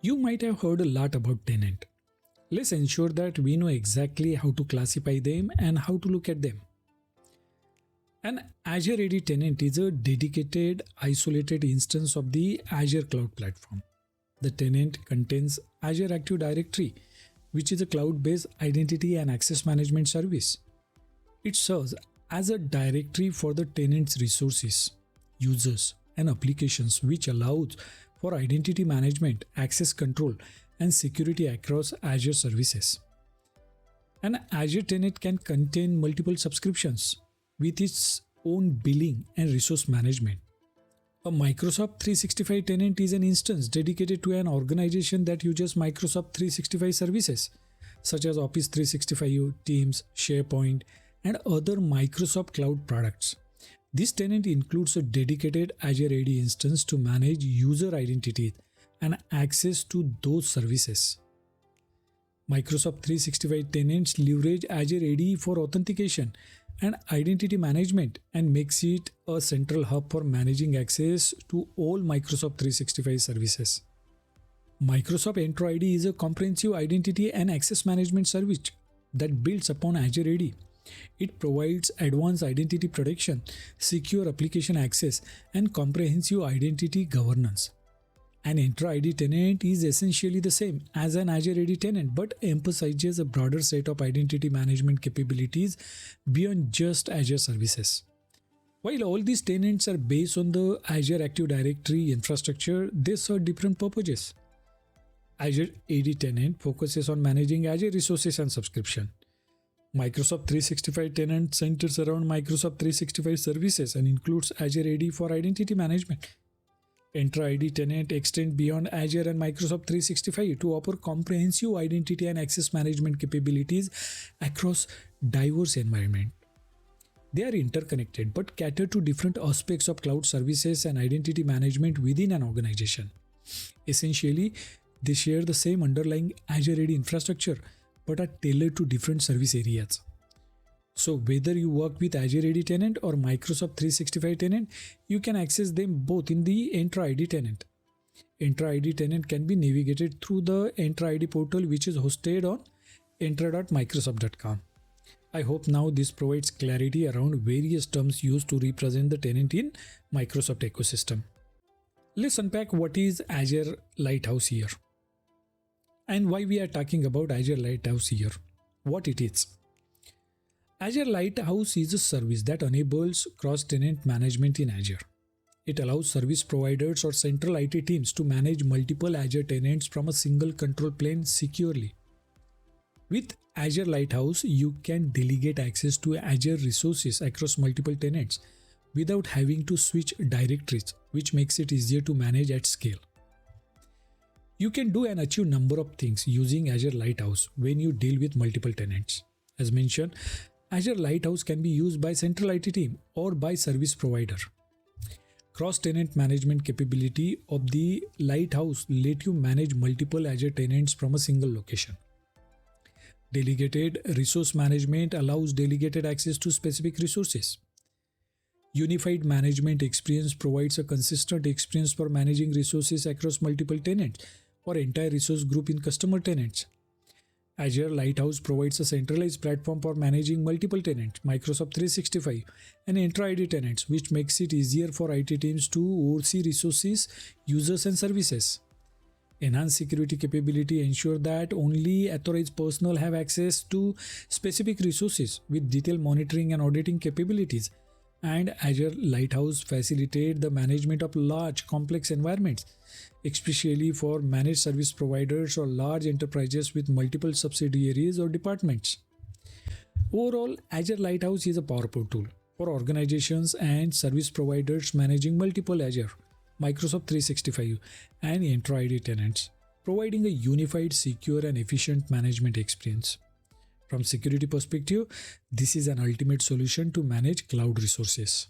You might have heard a lot about tenant. Let's ensure that we know exactly how to classify them and how to look at them. An Azure AD tenant is a dedicated, isolated instance of the Azure Cloud Platform. The tenant contains Azure Active Directory, which is a cloud-based identity and access management service. It serves as a directory for the tenant's resources, users, and applications, which allows for identity management, access control, and security across Azure services. An Azure tenant can contain multiple subscriptions with its own billing and resource management. A Microsoft 365 tenant is an instance dedicated to an organization that uses Microsoft 365 services, such as Office 365, Teams, SharePoint, and other Microsoft Cloud products. This tenant includes a dedicated Azure AD instance to manage user identities and access to those services. Microsoft 365 tenants leverage Azure AD for authentication and identity management and makes it a central hub for managing access to all Microsoft 365 services. Microsoft Entra ID is a comprehensive identity and access management service that builds upon Azure AD. It provides advanced identity protection, secure application access, and comprehensive identity governance. An Entra ID tenant is essentially the same as an Azure AD tenant but emphasizes a broader set of identity management capabilities beyond just Azure services. While all these tenants are based on the Azure Active Directory infrastructure, they serve different purposes. Azure AD tenant focuses on managing Azure resources and subscription. Microsoft 365 tenant centers around Microsoft 365 services and includes Azure AD for identity management. Entra ID tenant extend beyond Azure and Microsoft 365 to offer comprehensive identity and access management capabilities across diverse environments. They are interconnected but cater to different aspects of cloud services and identity management within an organization. Essentially, they share the same underlying Azure AD infrastructure but are tailored to different service areas. So whether you work with Azure AD tenant or Microsoft 365 tenant, you can access them both in the Entra ID tenant. Entra ID tenant can be navigated through the Entra ID portal, which is hosted on entra.microsoft.com. I hope now this provides clarity around various terms used to represent the tenant in Microsoft ecosystem. Let's unpack what is Azure Lighthouse here and why we are talking about Azure Lighthouse here, what it is. Azure Lighthouse is a service that enables cross-tenant management in Azure. It allows service providers or central IT teams to manage multiple Azure tenants from a single control plane securely. With Azure Lighthouse, you can delegate access to Azure resources across multiple tenants without having to switch directories, which makes it easier to manage at scale. You can do and achieve a number of things using Azure Lighthouse when you deal with multiple tenants. As mentioned, Azure Lighthouse can be used by central IT team or by service provider. Cross-tenant management capability of the Lighthouse let you manage multiple Azure tenants from a single location. Delegated resource management allows delegated access to specific resources. Unified management experience provides a consistent experience for managing resources across multiple tenants or entire resource group in customer tenants. Azure Lighthouse provides a centralized platform for managing multiple tenants, Microsoft 365, and Entra ID tenants, which makes it easier for IT teams to oversee resources, users, and services. Enhanced security capability ensure that only authorized personnel have access to specific resources with detailed monitoring and auditing capabilities. And Azure Lighthouse facilitate the management of large, complex environments, especially for managed service providers or large enterprises with multiple subsidiaries or departments. Overall, Azure Lighthouse is a powerful tool for organizations and service providers managing multiple Azure, Microsoft 365, and Entra ID tenants, providing a unified, secure, and efficient management experience. From security perspective, this is an ultimate solution to manage cloud resources.